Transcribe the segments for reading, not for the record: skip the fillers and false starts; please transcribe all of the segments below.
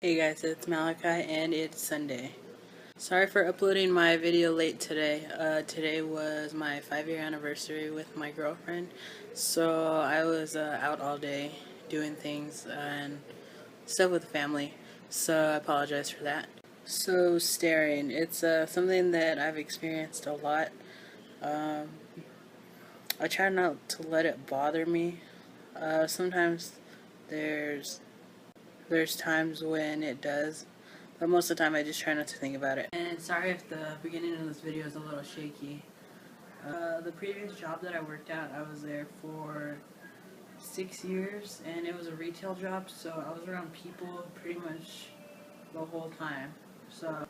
Hey guys, it's Malachi and it's Sunday. Sorry for uploading my video late today. Today was my 5-year anniversary with my girlfriend, so I was out all day doing things and stuff with the family, so I apologize for that. So staring, it's something that I've experienced a lot. Um, I try not to let it bother me. Sometimes there's times when it does, but most of the time I just try not to think about it. And sorry if the beginning of this video is a little shaky. The previous job that I worked at, I was there for 6 years, and it was a retail job, so I was around people pretty much the whole time. So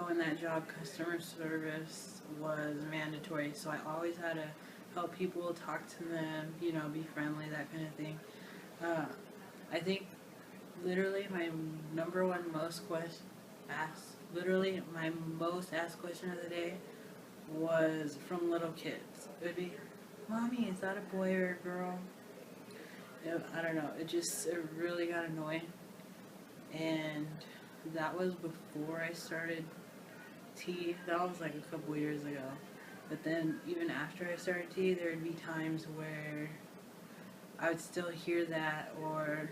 in that job, customer service was mandatory, so I always had to help people, talk to them, be friendly, that kind of thing. I think literally my number one my most asked question of the day was from little kids. It would be, "Mommy, is that a boy or a girl?" I don't know. It really got annoying, and that was before I started tea. That was like a couple years ago. But then even after I started tea, there would be times where I would still hear that, or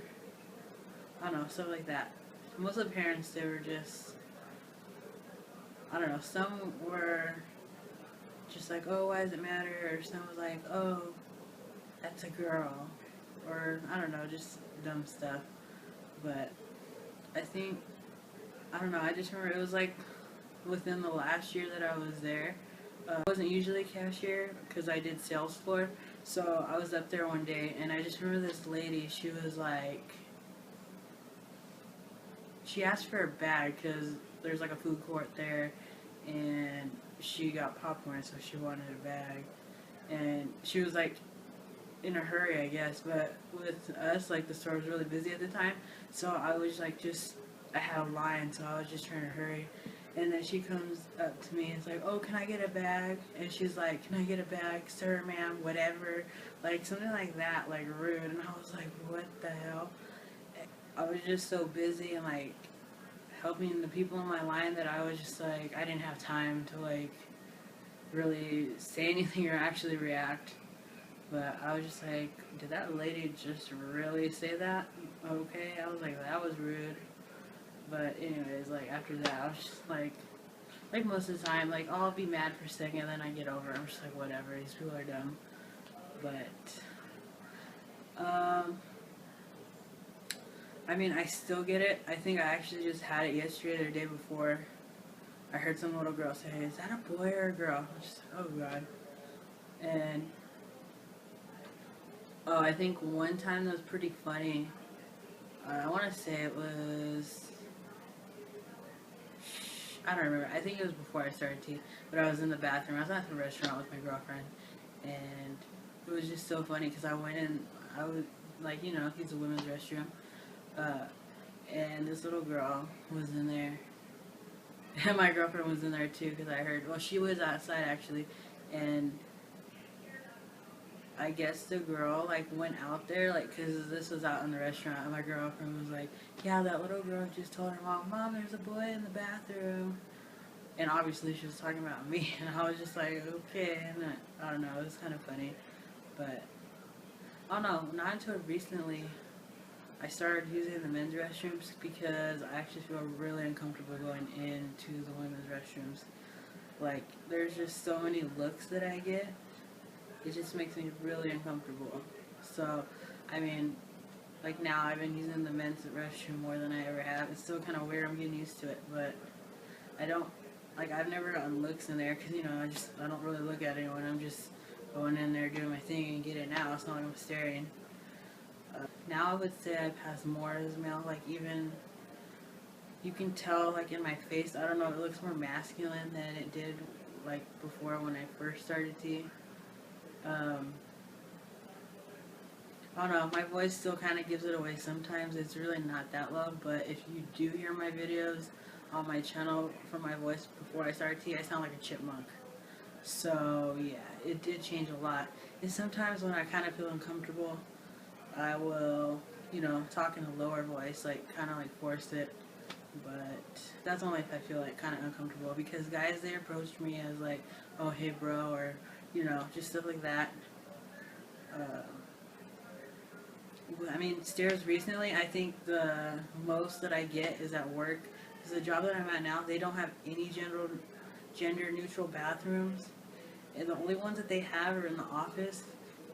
I don't know, stuff like that. Most of the parents, they were just, I don't know, some were just like, "Oh, why does it matter?" Or some was like, "Oh, that's a girl." Or, I don't know, just dumb stuff. But I think, I don't know, I just remember it was like within the last year that I was there. I wasn't usually a cashier because I did sales floor. So I was up there one day, and I just remember this lady, she was like, she asked for a bag because there's like a food court there, and she got popcorn, so she wanted a bag. And she was like in a hurry, I guess, but with us, like, the store was really busy at the time, so I was like, I had a line, so I was just trying to hurry. And then she comes up to me and is like, "Oh, can I get a bag?" And she's like, "Can I get a bag, sir, ma'am, whatever," like something like that, like rude. And I was like, what the hell? I was just so busy and like helping the people in my line that I was just like, I didn't have time to like really say anything or actually react. But I was just like, did that lady just really say that? Okay, I was like, that was rude. But anyways, like after that, I was just like most of the time, like I'll be mad for a second, and then I get over it. I'm just like, whatever, these people are dumb. But um, I mean, I still get it. I think I actually just had it yesterday or the day before. I heard some little girl say, "Is that a boy or a girl?" I was just like, oh god. And oh, I think one time that was pretty funny. I want to say it was, I don't remember. I think it was before I started tea, but I was in the bathroom. I was at the restaurant with my girlfriend, and it was just so funny because I went in. I was like, it's a women's restroom, uh, and this little girl was in there, and my girlfriend was in there too because I heard. Well, she was outside actually, and I guess the girl like went out there, like, cause this was out in the restaurant, and my girlfriend was like, "Yeah, that little girl just told her mom, 'Mom, there's a boy in the bathroom,'" and obviously she was talking about me, and I was just like, okay, and I don't know, it was kind of funny, but I don't know, not until recently I started using the men's restrooms because I actually feel really uncomfortable going into the women's restrooms. Like, there's just so many looks that I get. It just makes me really uncomfortable. So, I mean, like now I've been using the men's restroom more than I ever have. It's still kind of weird. I'm getting used to it, but I don't, like, I've never gotten looks in there because I don't really look at anyone. I'm just going in there doing my thing and getting out. It's not like I'm staring. Now I would say I pass more as male. Like, even you can tell, like, in my face. I don't know. It looks more masculine than it did like before when I first started tea. Um, I don't know, my voice still kind of gives it away sometimes. It's really not that low, but if you do hear my videos on my channel from my voice before I started tea, I sound like a chipmunk. So yeah, it did change a lot. And sometimes when I kind of feel uncomfortable, I will you know, talk in a lower voice, like kind of like forced it. But that's only if I feel like kind of uncomfortable, because guys, they approached me as like, oh hey bro, or you know, just stuff like that. Uh, I mean, stares recently, I think the most that I get is at work. Because the job that I'm at now, they don't have any gender neutral bathrooms. And the only ones that they have are in the office.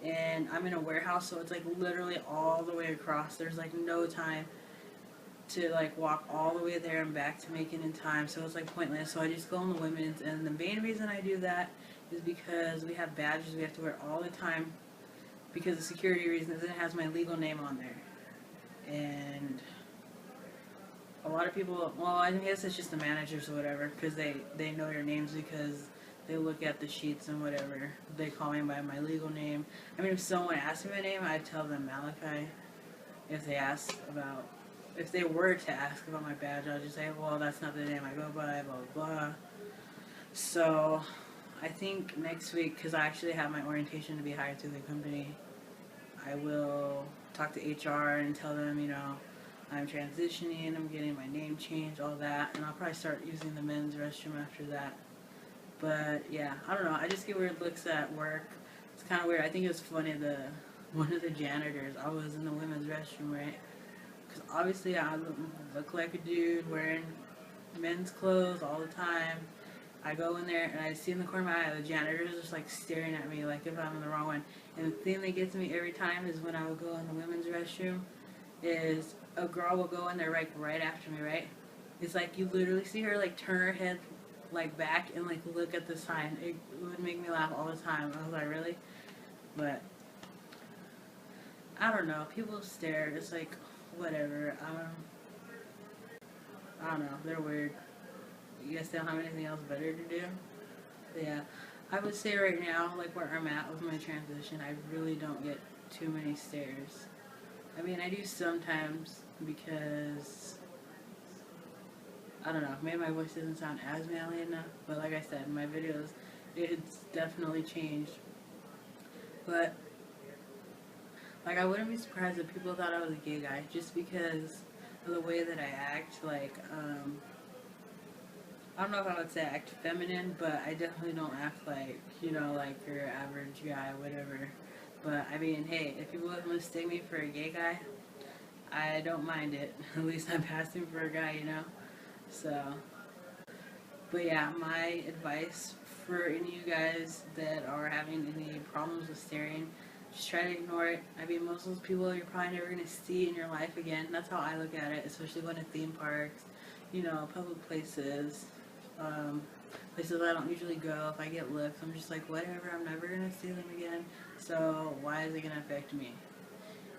And I'm in a warehouse, so it's like literally all the way across. There's like no time to like walk all the way there and back to make it in time. So it's like pointless. So I just go on the women's. And the main reason I do that is because we have badges we have to wear all the time, because of security reasons. It has my legal name on there. And a lot of people, well, I guess it's just the managers or whatever, because they know your names, because they look at the sheets and whatever. They call me by my legal name. I mean, if someone asked me my name, I'd tell them Malachi. If they asked about, if they were to ask about my badge, I'll just say, well, that's not the name I go by, blah, blah, blah. So, I think next week, because I actually have my orientation to be hired through the company, I will talk to HR and tell them, you know, I'm transitioning, I'm getting my name changed, all that, and I'll probably start using the men's restroom after that. But yeah, I don't know, I just get weird looks at work. It's kind of weird. I think it was funny, one of the janitors, I was in the women's restroom, right? Because obviously I look like a dude wearing men's clothes all the time. I go in there and I see in the corner of my eye the janitor is just like staring at me like if I'm in the wrong one. And the thing that gets me every time is when I would go in the women's restroom, is a girl will go in there right after me, right? It's like you literally see her like turn her head like back and like look at the sign. It would make me laugh all the time. I was like, really? But I don't know. People stare. It's like whatever. I don't know. They're weird. You guys don't have anything else better to do? Yeah. I would say right now, like where I'm at with my transition, I really don't get too many stares. I mean, I do sometimes because, I don't know, maybe my voice doesn't sound as manly enough, but like I said, in my videos, it's definitely changed. But, like, I wouldn't be surprised if people thought I was a gay guy, just because of the way that I act. Like, I don't know if I would say act feminine, but I definitely don't act like, you know, like your average guy, whatever. But, I mean, hey, if people would mistake me for a gay guy, I don't mind it. At least I'm passing for a guy, you know? So, but yeah, my advice for any of you guys that are having any problems with staring, just try to ignore it. I mean, most of those people you're probably never going to see in your life again. That's how I look at it, especially going to theme parks, you know, public places, places I don't usually go. If I get looks, I'm just like, whatever, I'm never going to see them again, so why is it going to affect me?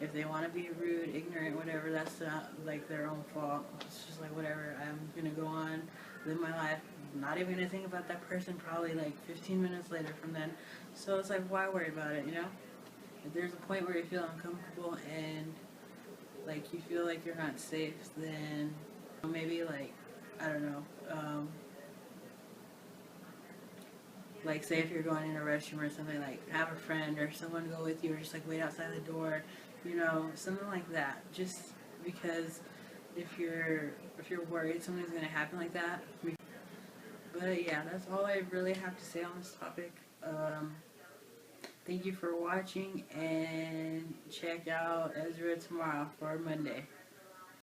If they want to be rude, ignorant, whatever, that's not, like, their own fault. It's just like, whatever, I'm going to go on, live my life, not even going to think about that person probably like 15 minutes later from then. So it's like, why worry about it, you know? If there's a point where you feel uncomfortable and, like, you feel like you're not safe, then maybe, like, I don't know, like, say if you're going in a restroom or something, like, have a friend or someone go with you, or just, like, wait outside the door, you know, something like that. Just because if you're worried something's going to happen like that. But, yeah, that's all I really have to say on this topic. Thank you for watching, and check out Ezra tomorrow for Monday.